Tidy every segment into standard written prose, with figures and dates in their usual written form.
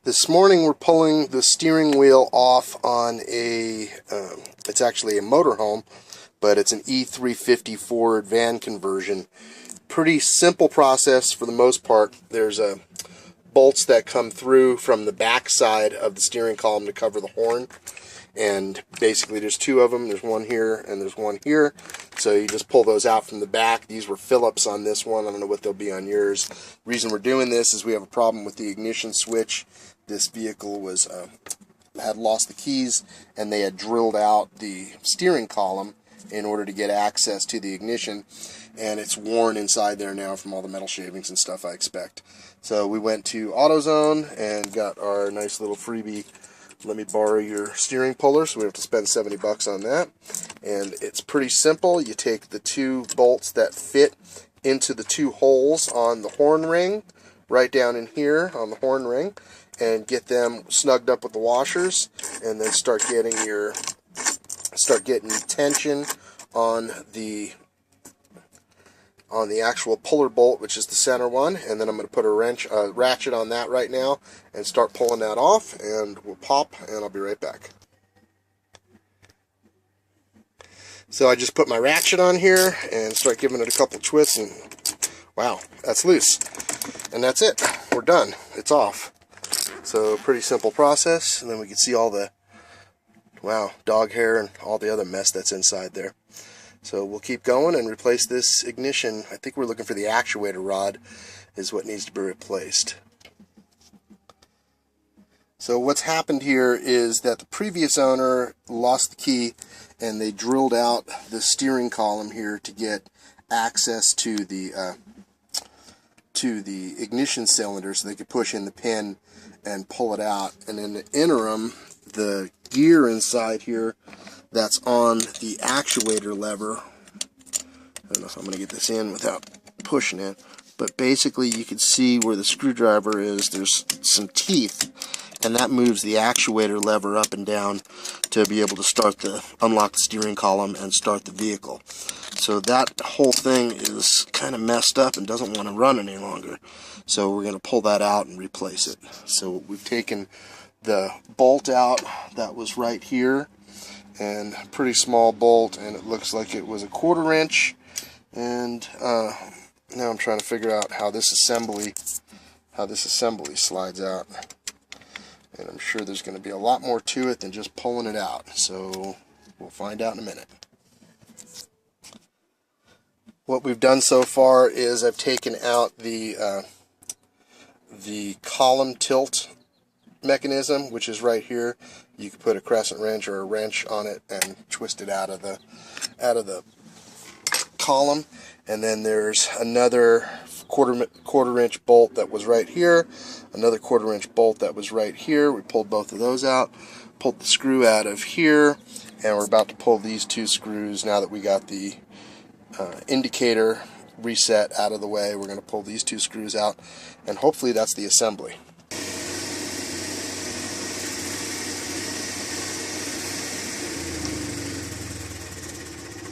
This morning we're pulling the steering wheel off on a, it's actually a motorhome, but it's an E350 Ford van conversion. Pretty simple process for the most part. There's bolts that come through from the back side of the steering column to cover the horn. And basically there's two of them. There's one here and there's one here. So you just pull those out from the back. These were Phillips on this one. I don't know what they'll be on yours. The reason we're doing this is we have a problem with the ignition switch. This vehicle was had lost the keys, and they had drilled out the steering column in order to get access to the ignition, and it's worn inside there now from all the metal shavings and stuff, I expect. So we went to AutoZone and got our nice little freebie, let me borrow your steering puller, so we have to spend $70 on that. And it's pretty simple. You take the two bolts that fit into the two holes on the horn ring, right down in here on the horn ring, and get them snugged up with the washers, and then start getting tension on the actual puller bolt, which is the center one. And then I'm going to put a ratchet on that right now and start pulling that off, and we'll pop, and I'll be right back. So I just put my ratchet on here and start giving it a couple twists, and wow, that's loose. And that's it. We're done. It's off. So pretty simple process, and then we can see all the, wow, dog hair and all the other mess that's inside there. So we'll keep going and replace this ignition. I think we're looking for the actuator rod is what needs to be replaced. So what's happened here is that the previous owner lost the key, and they drilled out the steering column here to get access to the ignition cylinder so they could push in the pin and pull it out. And in the interim, the gear inside here that's on the actuator lever, I don't know if I'm going to get this in without pushing it, but basically you can see where the screwdriver is, there's some teeth, and that moves the actuator lever up and down to be able to unlock the steering column and start the vehicle. So that whole thing is kind of messed up and doesn't want to run any longer. So we're going to pull that out and replace it. So we've taken the bolt out that was right here, and pretty small bolt, and it looks like it was a 1/4 inch. And now I'm trying to figure out how this assembly slides out. And I'm sure there's going to be a lot more to it than just pulling it out. So we'll find out in a minute. What we've done so far is I've taken out the column tilt mechanism, which is right here. You can put a crescent wrench or a wrench on it and twist it out of the column. And then there's another quarter inch bolt that was right here, another 1/4 inch bolt that was right here. We pulled both of those out, pulled the screw out of here, and we're about to pull these two screws. Now that we got the indicator reset out of the way, we're going to pull these two screws out, and hopefully that's the assembly.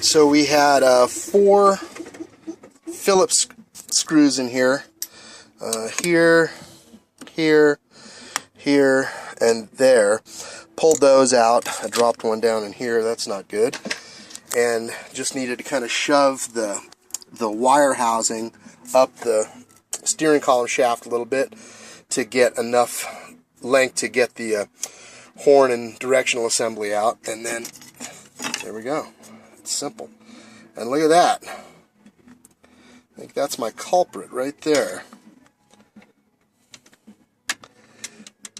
So we had 4 Phillips screws in here, here, and there. Pulled those out. I dropped one down in here. That's not good. And just needed to kind of shove the wire housing up the steering column shaft a little bit to get enough length to get the horn and directional assembly out. And then there we go. It's simple. And look at that. I think that's my culprit right there.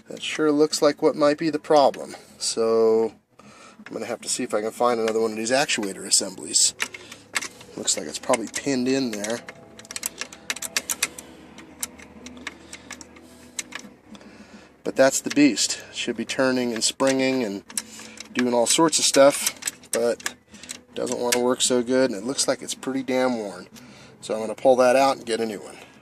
That sure looks like what might be the problem. So I'm going to have to see if I can find another one of these actuator assemblies. Looks like it's probably pinned in there. But that's the beast. It should be turning and springing and doing all sorts of stuff, but doesn't want to work so good, and it looks like it's pretty damn worn. So I'm going to pull that out and get a new one.